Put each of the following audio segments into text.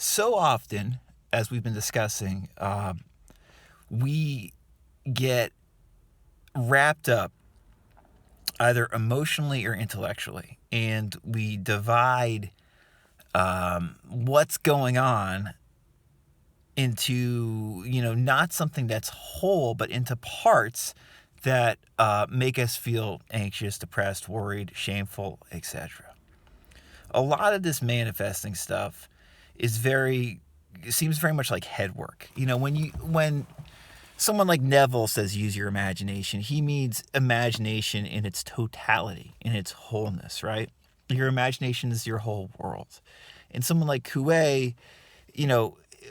So often, as we've been discussing, we get wrapped up either emotionally or intellectually, and we divide what's going on into, not something that's whole, but into parts that make us feel anxious, depressed, worried, shameful, etc. A lot of this manifesting stuff is seems very much like head work. When someone like Neville says use your imagination, he means imagination in its totality, in its wholeness, right? Your imagination is your whole world. And someone like Coué,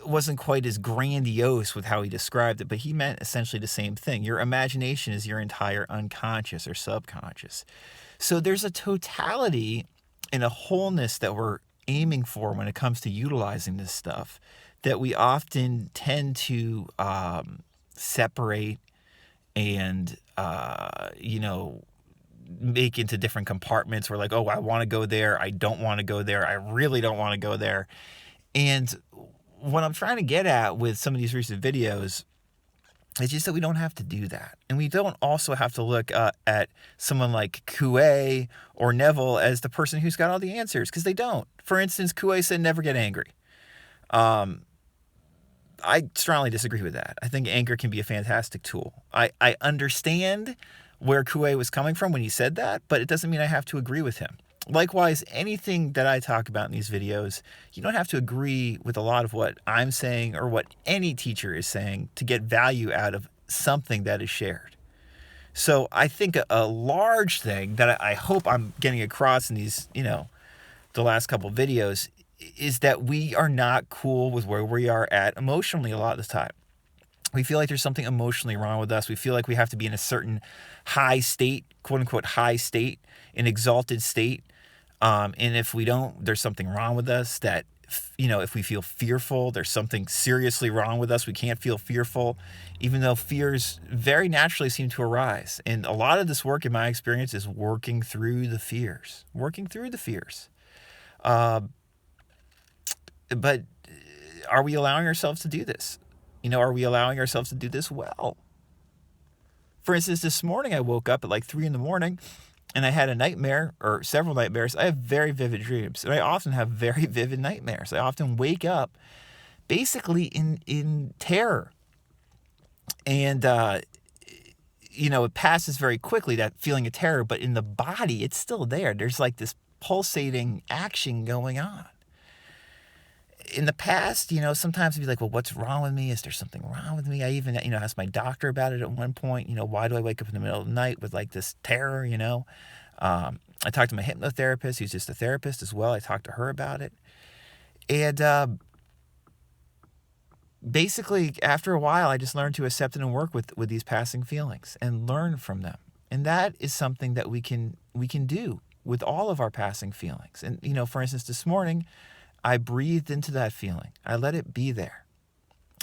wasn't quite as grandiose with how he described it, but he meant essentially the same thing. Your imagination is your entire unconscious or subconscious. So there's a totality and a wholeness that we're aiming for when it comes to utilizing this stuff that we often tend to separate and, make into different compartments. We're like, oh, I want to go there. I don't want to go there. I really don't want to go there. And what I'm trying to get at with some of these recent videos is just that we don't have to do that. And we don't also have to look at someone like Coué or Neville as the person who's got all the answers, because they don't. For instance, Coué said never get angry. I strongly disagree with that. I think anger can be a fantastic tool. I understand where Coué was coming from when he said that, but it doesn't mean I have to agree with him. Likewise, anything that I talk about in these videos, you don't have to agree with a lot of what I'm saying or what any teacher is saying to get value out of something that is shared. So I think a large thing that I hope I'm getting across in these, the last couple of videos is that we are not cool with where we are at emotionally a lot of the time. We feel like there's something emotionally wrong with us. We feel like we have to be in a certain high state, quote unquote high state, an exalted state. And if we don't, there's something wrong with us. That, if we feel fearful, there's something seriously wrong with us. We can't feel fearful, even though fears very naturally seem to arise. And a lot of this work, in my experience, is working through the fears. But are we allowing ourselves to do this? Are we allowing ourselves to do this well? For instance, this morning I woke up at like 3 a.m. and I had a nightmare, or several nightmares. I have very vivid dreams, and I often have very vivid nightmares. I often wake up basically in terror. And, it passes very quickly, that feeling of terror, but in the body, it's still there. There's like this pulsating action going on. In the past, sometimes I'd be like, well, what's wrong with me? Is there something wrong with me? I even, asked my doctor about it at one point. Why do I wake up in the middle of the night with like this terror, I talked to my hypnotherapist, who's just a therapist as well. I talked to her about it. And basically, after a while, I just learned to accept it and work with these passing feelings and learn from them. And that is something that we can do with all of our passing feelings. And, for instance, this morning, I breathed into that feeling. I let it be there.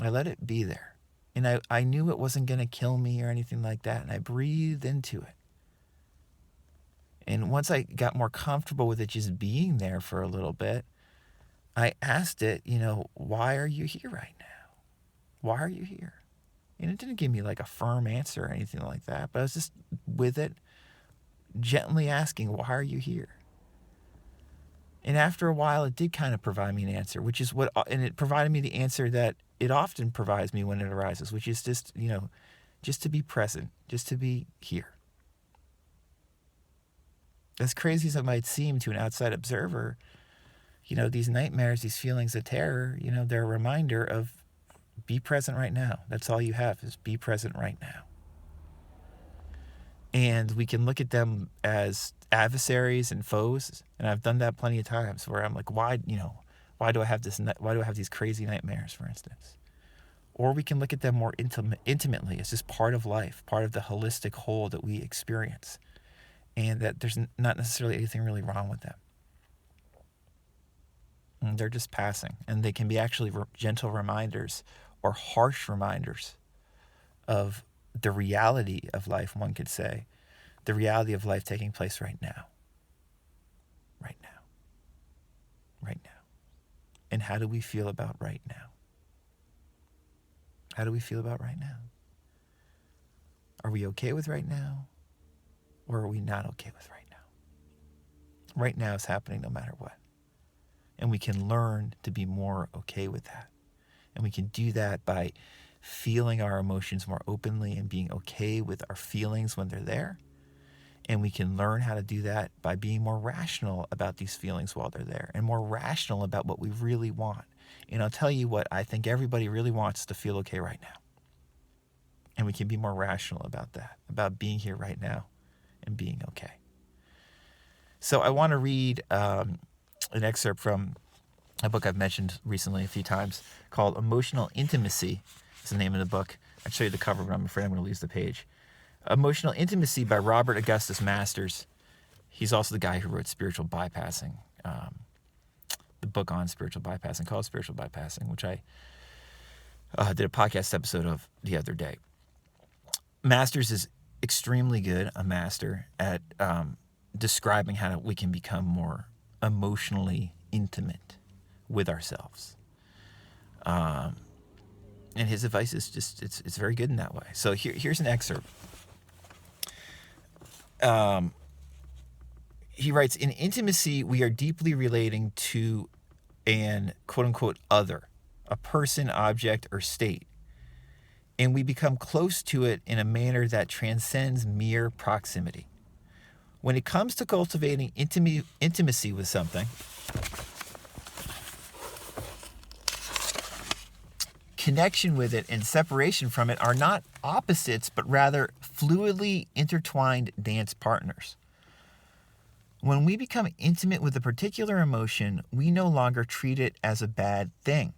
And I knew it wasn't going to kill me or anything like that. And I breathed into it. And once I got more comfortable with it just being there for a little bit, I asked it, why are you here right now? Why are you here? And it didn't give me like a firm answer or anything like that, but I was just with it, gently asking, why are you here? And after a while, it did kind of provide me an answer, and it provided me the answer that it often provides me when it arises, which is just, just to be present, just to be here. As crazy as it might seem to an outside observer, these nightmares, these feelings of terror, they're a reminder of be present right now. That's all you have, is be present right now. And we can look at them as adversaries and foes. And I've done that plenty of times where I'm like, why do I have these crazy nightmares, for instance? Or we can look at them more intimately as just part of life, part of the holistic whole that we experience. And that there's not necessarily anything really wrong with them. And they're just passing. And they can be actually gentle reminders or harsh reminders of the reality of life, one could say. The reality of life taking place right now. And how do we feel about right now? How do we feel about right now? Are we okay with right now? Or are we not okay with right now? Right now is happening no matter what. And we can learn to be more okay with that. And we can do that by feeling our emotions more openly and being okay with our feelings when they're there. And we can learn how to do that by being more rational about these feelings while they're there and more rational about what we really want. And I'll tell you what, I think everybody really wants to feel okay right now. And we can be more rational about that, about being here right now and being okay. So I want to read an excerpt from a book I've mentioned recently a few times called Emotional Intimacy. Is the name of the book. I'd show you the cover, but I'm afraid I'm going to lose the page. Emotional Intimacy by Robert Augustus Masters. He's also the guy who wrote Spiritual Bypassing, the book on spiritual bypassing called Spiritual Bypassing, which I did a podcast episode of the other day. Masters is extremely good, a master, at describing how we can become more emotionally intimate with ourselves. And his advice is just, it's very good in that way. So here's an excerpt. He writes, in intimacy, we are deeply relating to an quote-unquote other, a person, object, or state. And we become close to it in a manner that transcends mere proximity. When it comes to cultivating intimacy with something, connection with it and separation from it are not opposites, but rather fluidly intertwined dance partners. When we become intimate with a particular emotion, we no longer treat it as a bad thing,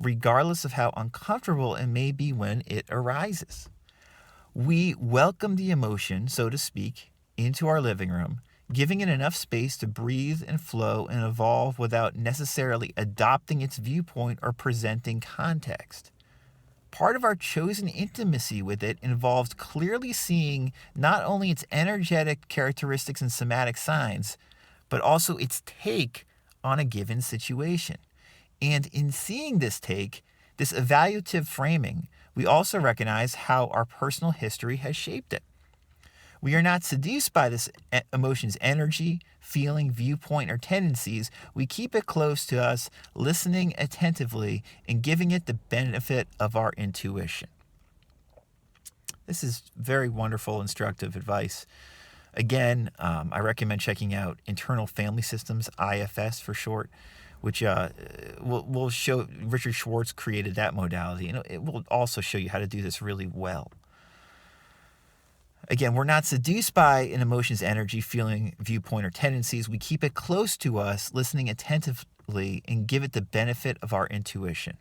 regardless of how uncomfortable it may be when it arises. We welcome the emotion, so to speak, into our living room, giving it enough space to breathe and flow and evolve without necessarily adopting its viewpoint or presenting context. Part of our chosen intimacy with it involves clearly seeing not only its energetic characteristics and somatic signs, but also its take on a given situation. And in seeing this take, this evaluative framing, we also recognize how our personal history has shaped it. We are not seduced by this emotion's energy, feeling, viewpoint, or tendencies. We keep it close to us, listening attentively, and giving it the benefit of our intuition. This is very wonderful, instructive advice. Again, I recommend checking out Internal Family Systems, IFS for short, which will show. Richard Schwartz created that modality, and it will also show you how to do this really well. Again, we're not seduced by an emotion's energy, feeling, viewpoint, or tendencies. We keep it close to us, listening attentively, and give it the benefit of our intuition.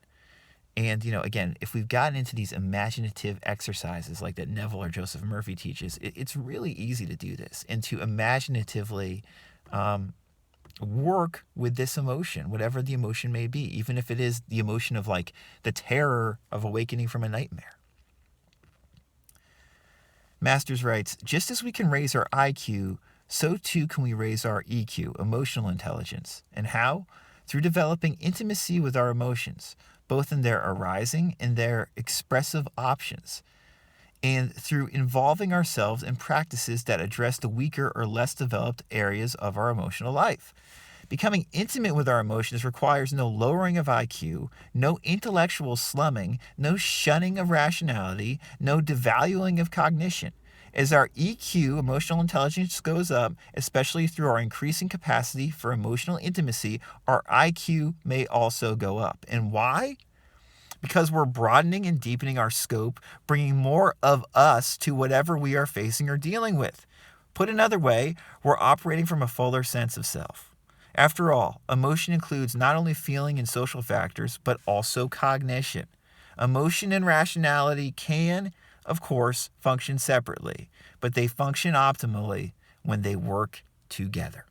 And, again, if we've gotten into these imaginative exercises like that Neville or Joseph Murphy teaches, it's really easy to do this and to imaginatively work with this emotion, whatever the emotion may be, even if it is the emotion of like the terror of awakening from a nightmare. Masters writes, just as we can raise our IQ, so too can we raise our EQ, emotional intelligence. And how? Through developing intimacy with our emotions, both in their arising and their expressive options, and through involving ourselves in practices that address the weaker or less developed areas of our emotional life. Becoming intimate with our emotions requires no lowering of IQ, no intellectual slumming, no shunning of rationality, no devaluing of cognition. As our EQ, emotional intelligence, goes up, especially through our increasing capacity for emotional intimacy, our IQ may also go up. And why? Because we're broadening and deepening our scope, bringing more of us to whatever we are facing or dealing with. Put another way, we're operating from a fuller sense of self. After all, emotion includes not only feeling and social factors, but also cognition. Emotion and rationality can, of course, function separately, but they function optimally when they work together.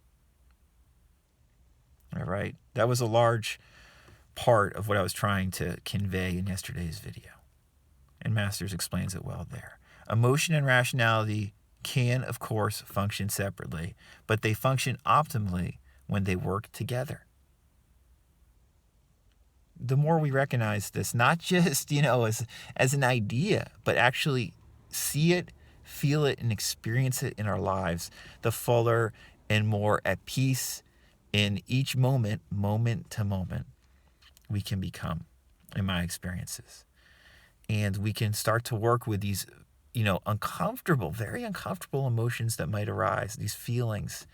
All right, that was a large part of what I was trying to convey in yesterday's video, and Masters explains it well there. Emotion and rationality can, of course, function separately, but they function optimally when they work together. the more we recognize this, not just, as an idea, but actually see it, feel it, and experience it in our lives, the fuller and more at peace in each moment, moment to moment, we can become, in my experiences. And we can start to work with these, uncomfortable, very uncomfortable emotions that might arise, these feelings,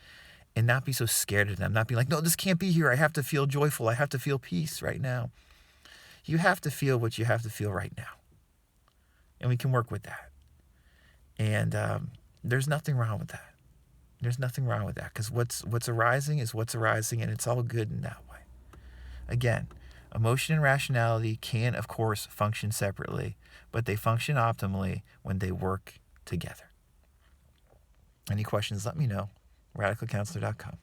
and not be so scared of them, not be like, no, this can't be here. I have to feel joyful. I have to feel peace right now. You have to feel what you have to feel right now. And we can work with that. And there's nothing wrong with that. There's nothing wrong with that, because what's arising is what's arising, and it's all good in that way. Again, emotion and rationality can, of course, function separately, but they function optimally when they work together. Any questions, let me know. RadicalCounselor.com.